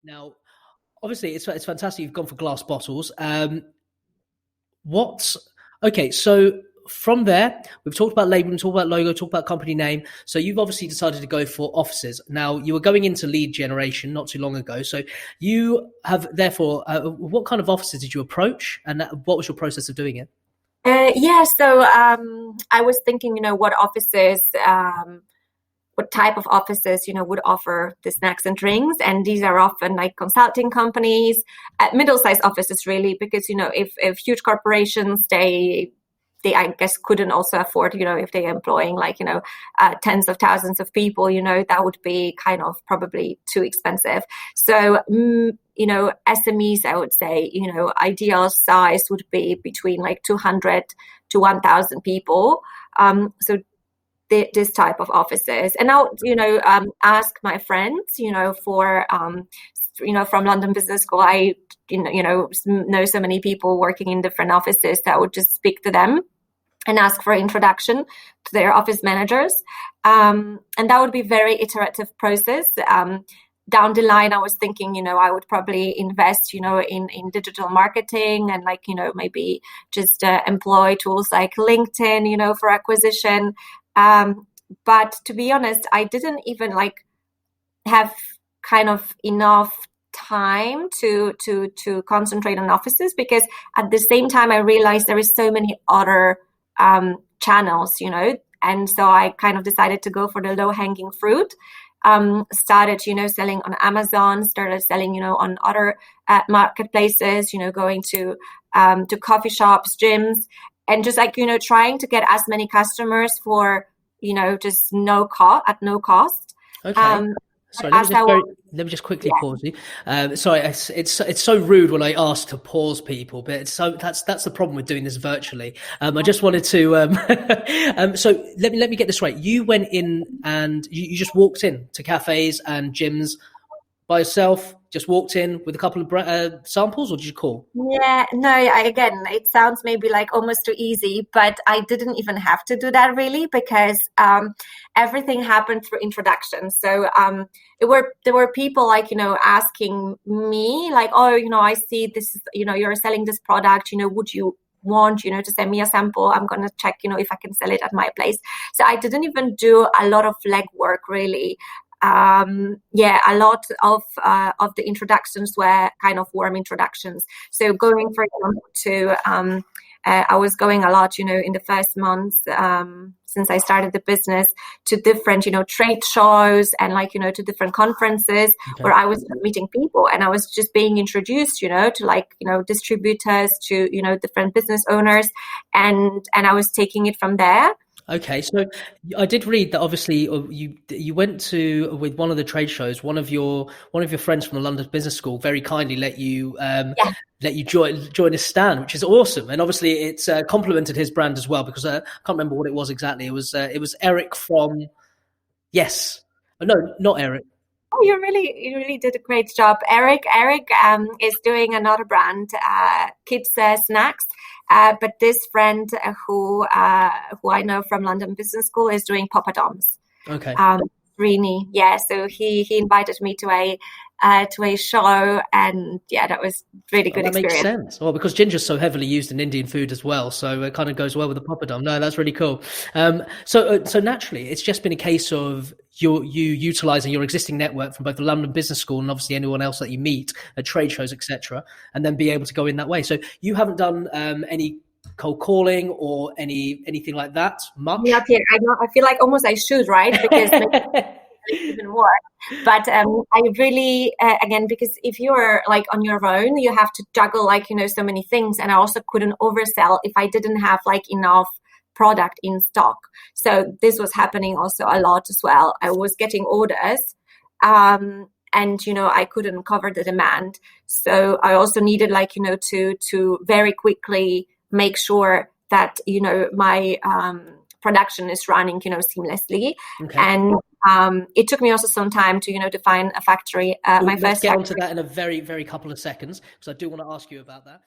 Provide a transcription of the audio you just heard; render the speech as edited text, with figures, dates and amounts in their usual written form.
Now, obviously, it's fantastic you've gone for glass bottles. So from there, we've talked about labeling, talked about logo, talked about company name. So you've obviously decided to go for offices. Now, you were going into lead generation not too long ago. So you have, therefore, what kind of offices did you approach, and what was your process of doing it? So I was thinking, what offices, what type of offices, would offer the snacks and drinks. And these are often like consulting companies, middle-sized offices really, because, if huge corporations, they I guess couldn't also afford, if they're employing like, tens of thousands of people, that would be kind of probably too expensive. So, SMEs, I would say, ideal size would be between like 200 to 1,000 people. So this type of offices. And I would, ask my friends, for, from London Business School, I, know so many people working in different offices that I would just speak to them and ask for introduction to their office managers. And that would be very iterative process. Down the line, I was thinking, I would probably invest, in digital marketing and like, maybe just employ tools like LinkedIn, for acquisition. But to be honest, I didn't even like have kind of enough time to concentrate on offices, because at the same time I realized there is so many other channels, and so I kind of decided to go for the low-hanging fruit. Started, selling on Amazon, started selling, on other marketplaces, going to coffee shops, gyms, and just like, trying to get as many customers for, just at no cost. Okay. Sorry, let me just quickly pause you. Sorry, it's so rude when I ask to pause people, but that's the problem with doing this virtually. I just wanted to so let me get this right. You went in and you just walked in to cafes and gyms by yourself, just walked in with a couple of samples, or did you call? Yeah, no, again, it sounds maybe like almost too easy, but I didn't even have to do that really, because everything happened through introductions. So there were people like, asking me like, oh, I see this, you're selling this product, would you want, to send me a sample? I'm going to check, if I can sell it at my place. So I didn't even do a lot of legwork really. A lot of the introductions were kind of warm introductions. So going, for example, to I was going a lot, in the first months since I started the business, to different, trade shows and like, to different conferences where I was meeting people, and I was just being introduced, to like, distributors, to, different business owners, and I was taking it from there. Okay, so I did read that obviously you went to, with one of the trade shows, one of your friends from the London Business School very kindly let you join his stand, which is awesome, and obviously it's complemented his brand as well, because I can't remember what it was exactly. It was Eric from no, not Eric. Oh, you really did a great job, Eric. Eric is doing another brand, kids snacks. But this friend who I know from London Business School is doing poppadoms. Okay. Rini, so he invited me to a show, and that was really good experience. That makes sense. Well, because ginger's so heavily used in Indian food as well, so it kind of goes well with the poppadom. No, that's really cool. So naturally, it's just been a case of you utilizing your existing network from both the London Business School and obviously anyone else that you meet at trade shows, etc., and then be able to go in that way. So you haven't done any cold calling or anything like that much? Not yet. I feel like almost I should, right? Because even more. But I really, again, because if you're like on your own, you have to juggle like, so many things. And I also couldn't oversell if I didn't have like enough product in stock. So this was happening also a lot as well. I was getting orders and, I couldn't cover the demand. So I also needed like, to very quickly make sure that, my production is running, seamlessly. Okay. And it took me also some time to find a factory. Let's get onto that in a very, very couple of seconds, because I do want to ask you about that.